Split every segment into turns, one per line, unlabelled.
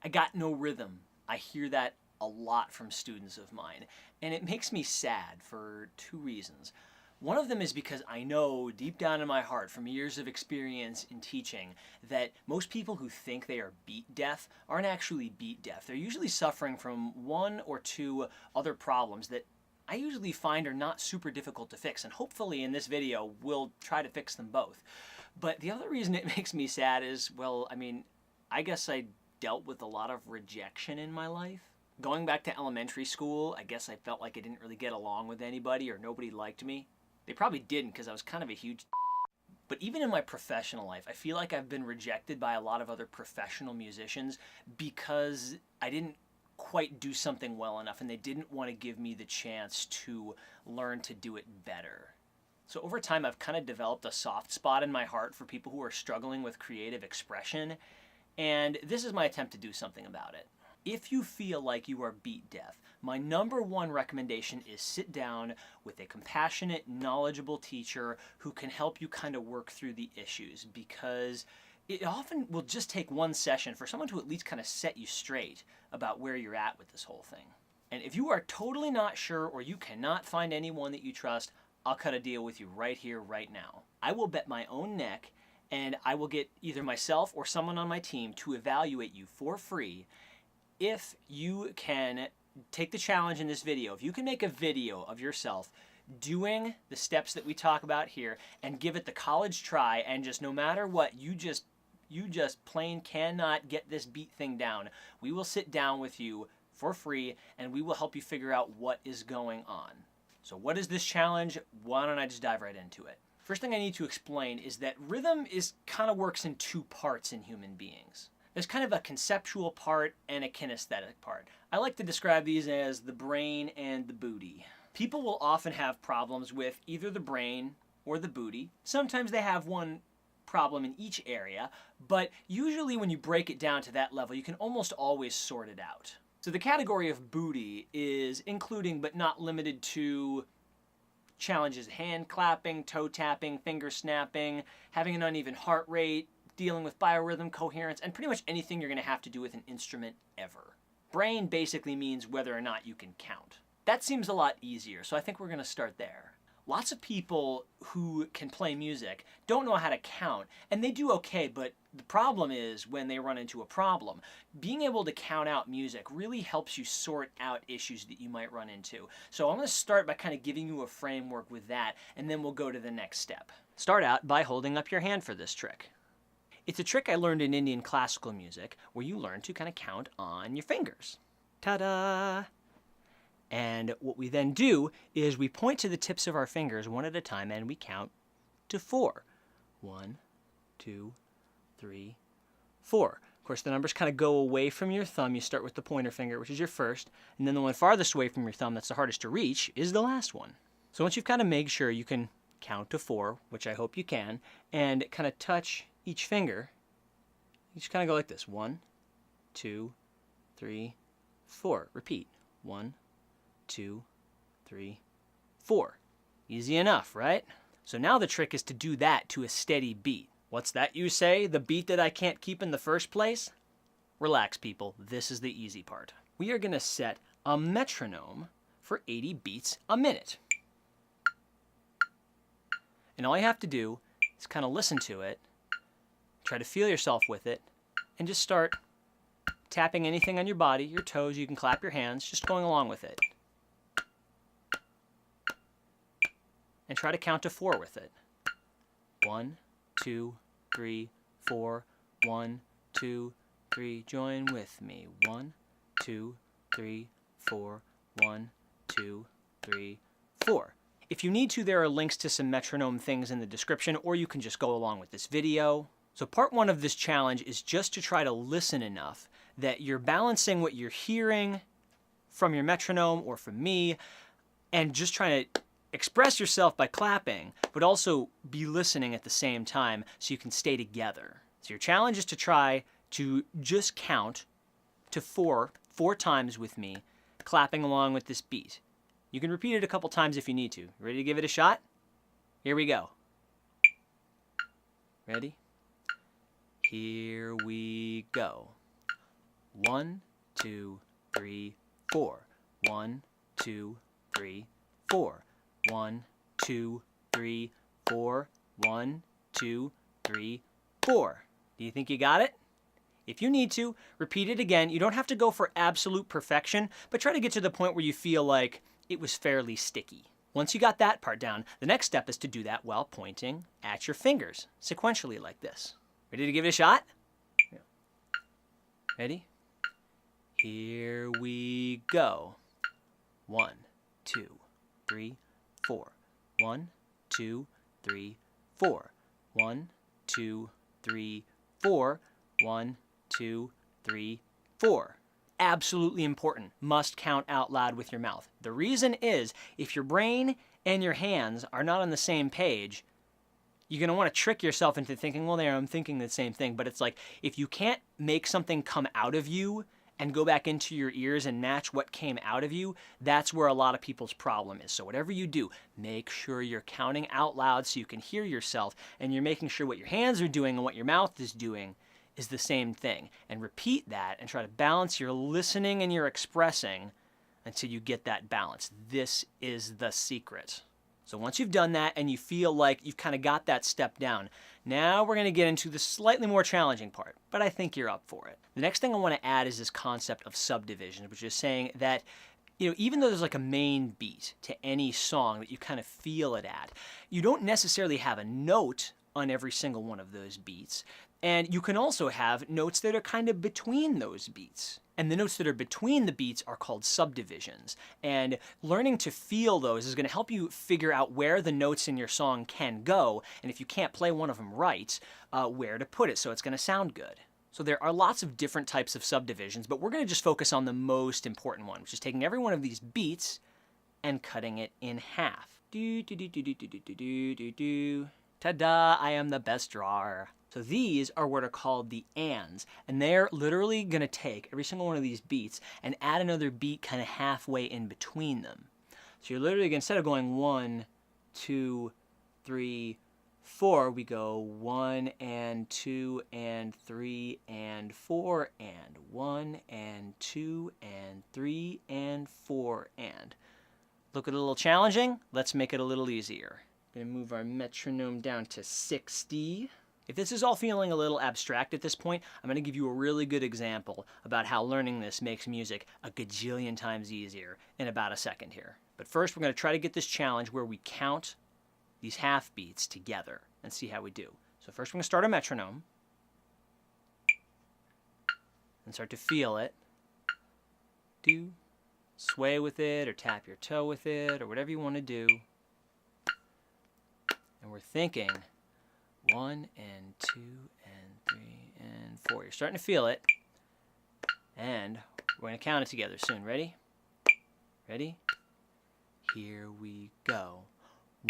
I got no rhythm. I hear that a lot from students of mine, and it makes me sad for two reasons. One of them is because I know deep down in my heart from years of experience in teaching that most people who think they are beat deaf aren't actually beat deaf. They're usually suffering from one or two other problems that I usually find are not super difficult to fix, and hopefully in this video we'll try to fix them both. But the other reason it makes me sad is, well, I guess I dealt with a lot of rejection in my life. Going back to elementary school, I guess I felt like I didn't really get along with anybody or nobody liked me. They probably didn't because I was kind of a huge But even in my professional life, I feel like I've been rejected by a lot of other professional musicians because I didn't quite do something well enough and they didn't want to give me the chance to learn to do it better. So over time, I've kind of developed a soft spot in my heart for people who are struggling with creative expression, and this is my attempt to do something about it. If you feel like you are beat deaf, my number one recommendation is sit down with a compassionate, knowledgeable teacher who can help you kind of work through the issues, because it often will just take one session for someone to at least kind of set you straight about where you're at with this whole thing. And if you are totally not sure or you cannot find anyone that you trust, I'll cut a deal with you right here, right now. I will bet my own neck and I will get either myself or someone on my team to evaluate you for free if you can take the challenge in this video. If you can make a video of yourself doing the steps that we talk about here and give it the college try, and just no matter what, you just plain cannot get this beat thing down, we will sit down with you for free and we will help you figure out what is going on. So what is this challenge? Why don't I just dive right into it? First thing I need to explain is that rhythm kind of works in two parts in human beings. There's kind of a conceptual part and a kinesthetic part. I like to describe these as the brain and the booty. People will often have problems with either the brain or the booty. Sometimes they have one problem in each area, but usually when you break it down to that level, you can almost always sort it out. So the category of booty is including but not limited to challenges: hand clapping, toe tapping, finger snapping, having an uneven heart rate, dealing with biorhythm, coherence, and pretty much anything you're going to have to do with an instrument ever. Brain basically means whether or not you can count. That seems a lot easier, so I think we're going to start there. Lots of people who can play music don't know how to count, and they do okay, but the problem is when they run into a problem. Being able to count out music really helps you sort out issues that you might run into. So I'm going to start by kind of giving you a framework with that, and then we'll go to the next step. Start out by holding up your hand for this trick. It's a trick I learned in Indian classical music where you learn to kind of count on your fingers. Ta-da! And what we then do is we point to the tips of our fingers one at a time and we count to 4. 1, 2, 3, 4. Of course, the numbers kind of go away from your thumb. You start with the pointer finger, which is your first, and then the one farthest away from your thumb that's the hardest to reach is the last one. So once you've kind of made sure you can count to 4, which I hope you can, and kind of touch each finger, you just kind of go like this: 1, 2, 3, 4. Repeat: 1, 2, 3, 4. Easy enough, right? So now the trick is to do that to a steady beat. What's that, you say? The beat that I can't keep in the first place? Relax, people. This is the easy part. We are going to set a metronome for 80 beats a minute. And all you have to do is kind of listen to it, try to feel yourself with it, and just start tapping anything on your body, your toes. You can clap your hands, just going along with it. And try to count to 4 with it. 1, 2, 3, 4. 1, 2, 3. Join with me. 1, 2, 3, 4. 1, 2, 3, 4. If you need to, there are links to some metronome things in the description, or you can just go along with this video. So part 1 of this challenge is just to try to listen enough that you're balancing what you're hearing from your metronome or from me, and just trying to express yourself by clapping, but also be listening at the same time so you can stay together. So your challenge is to try to just count to 4 times with me, clapping along with this beat. You can repeat it a couple times if you need to. Ready to give it a shot? Here we go. Ready? Here we go. 1, 2, 3, 4. 1, 2, 3, 4. 1, 2, 3, 4. 1, 2, 3, 4. Do you think you got it? If you need to, repeat it again. You don't have to go for absolute perfection, but try to get to the point where you feel like it was fairly sticky. Once you got that part down, the next step is to do that while pointing at your fingers, sequentially like this. Ready to give it a shot? Yeah. Ready? Here we go. 1, 2, 3, 4. 1, 2, 3, 4. 1, 2, 3, 4. 1, 2, 3, 4. Absolutely important. Must count out loud with your mouth. The reason is, if your brain and your hands are not on the same page, you're going to want to trick yourself into thinking, well, there, I'm thinking the same thing. But it's like, if you can't make something come out of you and go back into your ears and match what came out of you, that's where a lot of people's problem is. So whatever you do, make sure you're counting out loud so you can hear yourself, and you're making sure what your hands are doing and what your mouth is doing is the same thing. And repeat that and try to balance your listening and your expressing until you get that balance. This is the secret. So once you've done that and you feel like you've kind of got that step down, now we're going to get into the slightly more challenging part, but I think you're up for it. The next thing I want to add is this concept of subdivision, which is saying that, even though there's like a main beat to any song that you kind of feel it at, you don't necessarily have a note on every single one of those beats. And you can also have notes that are kind of between those beats. And the notes that are between the beats are called subdivisions. And learning to feel those is going to help you figure out where the notes in your song can go, and if you can't play one of them right, where to put it so it's going to sound good. So there are lots of different types of subdivisions, but we're going to just focus on the most important one, which is taking every one of these beats and cutting it in half. Do, do, do, do, do, do, do, do, do, do. Ta-da, I am the best drawer. So these are what are called the ands, and they're literally going to take every single one of these beats and add another beat kind of halfway in between them. So you're literally, instead of going 1, 2, 3, 4, we go 1 and 2 and 3 and 4 and 1 and 2 and 3 and 4 and. Look a little challenging? Let's make it a little easier. I'm going to move our metronome down to 60. If this is all feeling a little abstract at this point, I'm going to give you a really good example about how learning this makes music a gajillion times easier in about a second here. But first, we're going to try to get this challenge where we count these half beats together and see how we do. So first, we're going to start a metronome and start to feel it. Do, sway with it or tap your toe with it or whatever you want to do. And we're thinking 1 and 2 and 3 and 4. You're starting to feel it. And we're going to count it together soon. Ready? Ready? Here we go.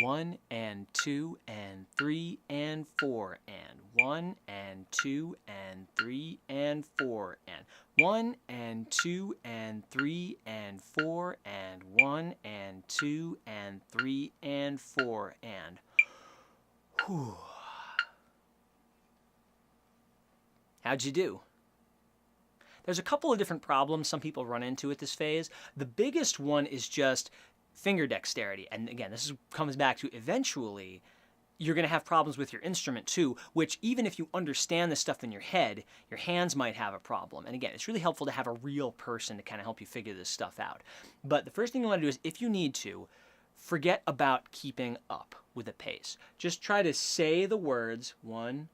1 and 2 and 3 and 4 and 1 and 2 and 3 and 4 and 1 and 2 and 3 and 4 and 1 and 2 and 3 and 4 and. Whew. How'd you do? There's a couple of different problems some people run into at this phase. The biggest one is just finger dexterity. And again, this comes back to eventually you're going to have problems with your instrument too, which even if you understand this stuff in your head, your hands might have a problem. And again, it's really helpful to have a real person to kind of help you figure this stuff out. But the first thing you want to do is, if you need to, forget about keeping up with the pace. Just try to say the words 1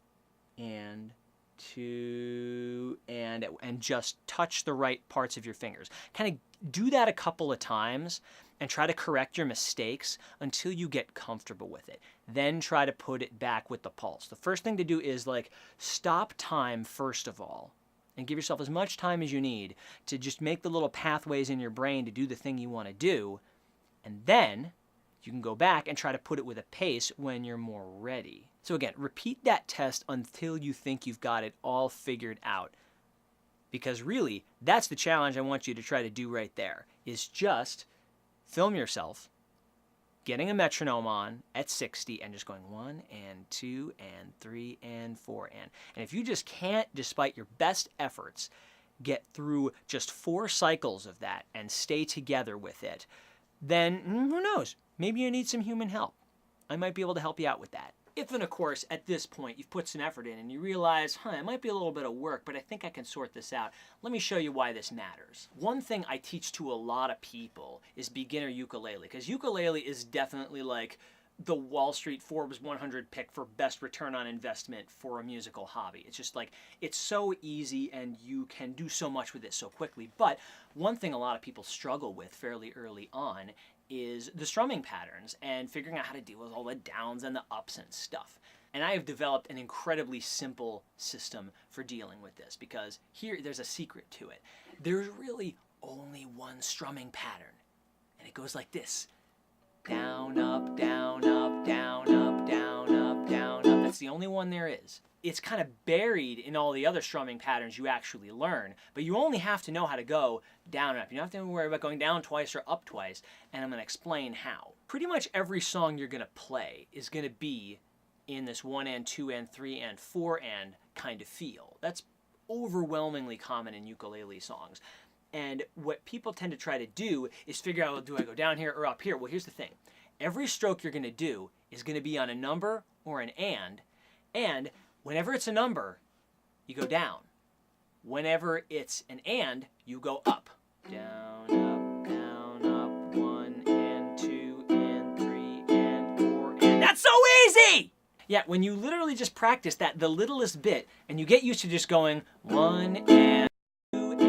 and 2 and just touch the right parts of your fingers. Kind of do that a couple of times and try to correct your mistakes until you get comfortable with it. Then try to put it back with the pulse. The first thing to do is stop time first of all and give yourself as much time as you need to just make the little pathways in your brain to do the thing you want to do. And then you can go back and try to put it with a pace when you're more ready. So again, repeat that test until you think you've got it all figured out. Because really, that's the challenge I want you to try to do right there, is just film yourself getting a metronome on at 60 and just going 1 and 2 and 3 and 4 and. And if you just can't, despite your best efforts, get through just 4 cycles of that and stay together with it, then who knows? Maybe you need some human help. I might be able to help you out with that. If then, of course, at this point you've put some effort in and you realize, it might be a little bit of work, but I think I can sort this out. Let me show you why this matters. One thing I teach to a lot of people is beginner ukulele, because ukulele is definitely like the Wall Street Forbes 100 pick for best return on investment for a musical hobby. It's just like, it's so easy and you can do so much with it so quickly. But one thing a lot of people struggle with fairly early on is the strumming patterns and figuring out how to deal with all the downs and the ups and stuff. And I have developed an incredibly simple system for dealing with this, because here there's a secret to it. There's really only one strumming pattern, and it goes like this. Down, up, down, up, down, up, down, up, down, up. That's the only one there is. It's kind of buried in all the other strumming patterns you actually learn, but you only have to know how to go down and up. You don't have to worry about going down twice or up twice, and I'm going to explain how. Pretty much every song you're going to play is going to be in this 1 and 2 and 3 and 4 and kind of feel. That's overwhelmingly common in ukulele songs. And what people tend to try to do is figure out, well, do I go down here or up here? Well, here's the thing. Every stroke you're going to do is going to be on a number or an and whenever it's a number, you go down. Whenever it's an and, you go up. Down, up, 1 and 2 and 3 and 4 and... That's so easy! Yeah, when you literally just practice that, the littlest bit, and you get used to just going 1 and 1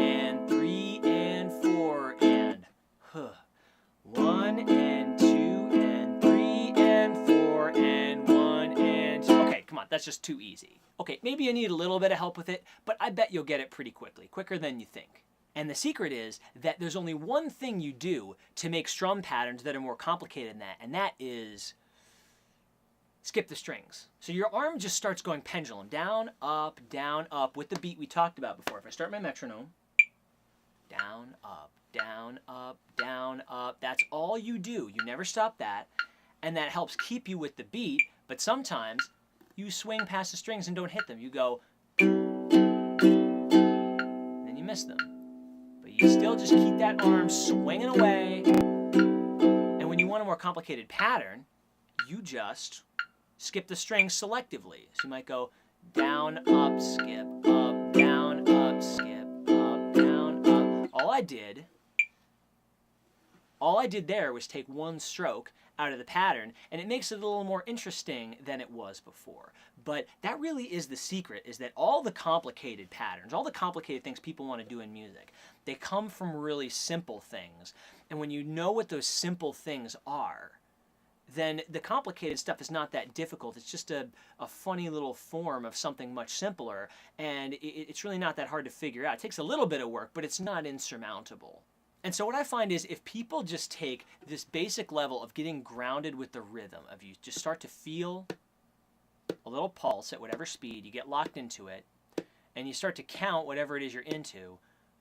and 2 and 3 and 4 and 1 and 2. Okay, come on, that's just too easy. Okay, maybe you need a little bit of help with it, but I bet you'll get it pretty quickly, quicker than you think. And the secret is that there's only one thing you do to make strum patterns that are more complicated than that, and that is skip the strings. So your arm just starts going pendulum, down, up, with the beat we talked about before. If I start my metronome, down, up, down, up, down, up. That's all you do. You never stop that. And that helps keep you with the beat, but sometimes you swing past the strings and don't hit them. You go, then you miss them. But you still just keep that arm swinging away. And when you want a more complicated pattern, you just skip the strings selectively. So you might go down, up, skip, up, down, up, skip, up, down, up. All I did there was take one stroke out of the pattern, and it makes it a little more interesting than it was before. But that really is the secret, is that all the complicated patterns, all the complicated things people want to do in music, they come from really simple things. And when you know what those simple things are, then the complicated stuff is not that difficult. It's just a funny little form of something much simpler, and it's really not that hard to figure out. It takes a little bit of work, but it's not insurmountable. And so what I find is if people just take this basic level of getting grounded with the rhythm, of you just start to feel a little pulse at whatever speed, you get locked into it, and you start to count whatever it is you're into,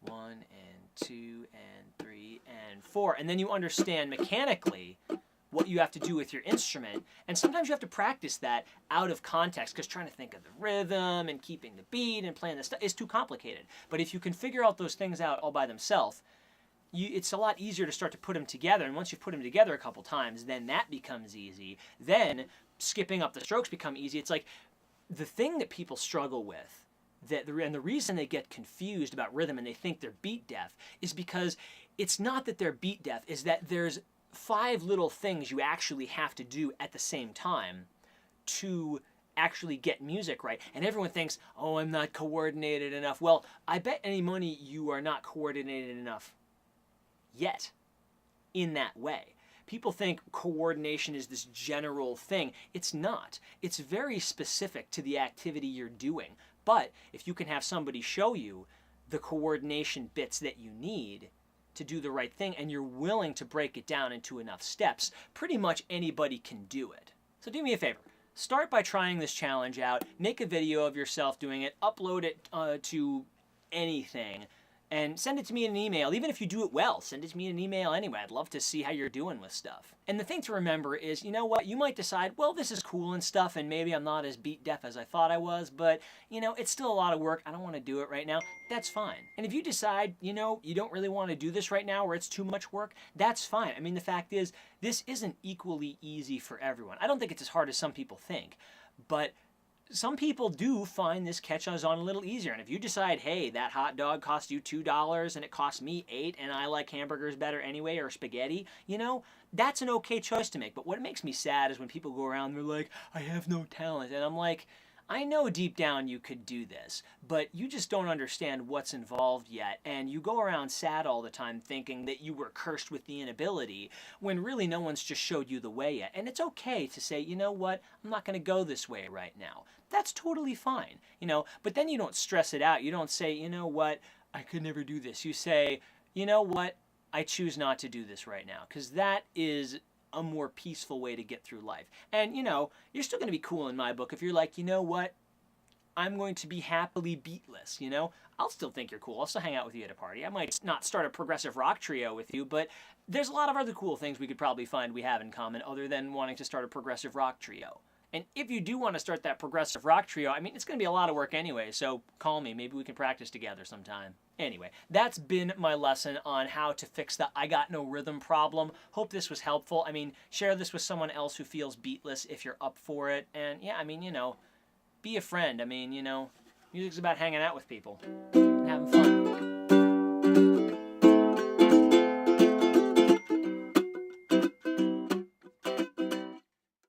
1 and 2 and 3 and 4, and then you understand mechanically what you have to do with your instrument. And sometimes you have to practice that out of context, because trying to think of the rhythm and keeping the beat and playing the stuff is too complicated. But if you can figure out those things out all by themselves, it's a lot easier to start to put them together. And once you've put them together a couple times, then that becomes easy. Then skipping up the strokes become easy. It's like the thing that people struggle with, and the reason they get confused about rhythm and they think they're beat deaf, is because it's not that they're beat deaf, is that there's 5 little things you actually have to do at the same time to actually get music right. And everyone thinks, oh, I'm not coordinated enough. Well, I bet any money you are not coordinated enough yet in that way. People think coordination is this general thing. It's not. It's very specific to the activity you're doing. But if you can have somebody show you the coordination bits that you need to do the right thing, and you're willing to break it down into enough steps, pretty much anybody can do it. So do me a favor. Start by trying this challenge out. Make a video of yourself doing it. Upload it to anything. And send it to me in an email. Even if you do it well, send it to me in an email anyway. I'd love to see how you're doing with stuff. And the thing to remember is, you know what? You might decide, well, this is cool and stuff, and maybe I'm not as beat deaf as I thought I was, but, you know, it's still a lot of work. I don't want to do it right now. That's fine. And if you decide, you know, you don't really want to do this right now or it's too much work, that's fine. I mean, the fact is, this isn't equally easy for everyone. I don't think it's as hard as some people think, but some people do find this catch-on a little easier. And if you decide, hey, that hot dog cost you $2 and it cost me $8 and I like hamburgers better anyway, or spaghetti, you know, that's an okay choice to make. But what makes me sad is when people go around and they're like, I have no talent. And I'm like, I know deep down you could do this, but you just don't understand what's involved yet. And you go around sad all the time thinking that you were cursed with the inability when really no one's just showed you the way yet. And it's okay to say, you know what, I'm not going to go this way right now. That's totally fine, you know, but then you don't stress it out. You don't say, you know what, I could never do this. You say, you know what, I choose not to do this right now, because that is a more peaceful way to get through life. And, you know, you're still going to be cool in my book if you're like, you know what, I'm going to be happily beatless, you know? I'll still think you're cool. I'll still hang out with you at a party. I might not start a progressive rock trio with you, but there's a lot of other cool things we could probably find we have in common other than wanting to start a progressive rock trio. And if you do want to start that progressive rock trio, I mean, it's going to be a lot of work anyway, so call me. Maybe we can practice together sometime. Anyway, that's been my lesson on how to fix the I got no rhythm problem. Hope this was helpful. I mean, share this with someone else who feels beatless if you're up for it. And yeah, I mean, you know, be a friend. I mean, you know, music's about hanging out with people and having fun.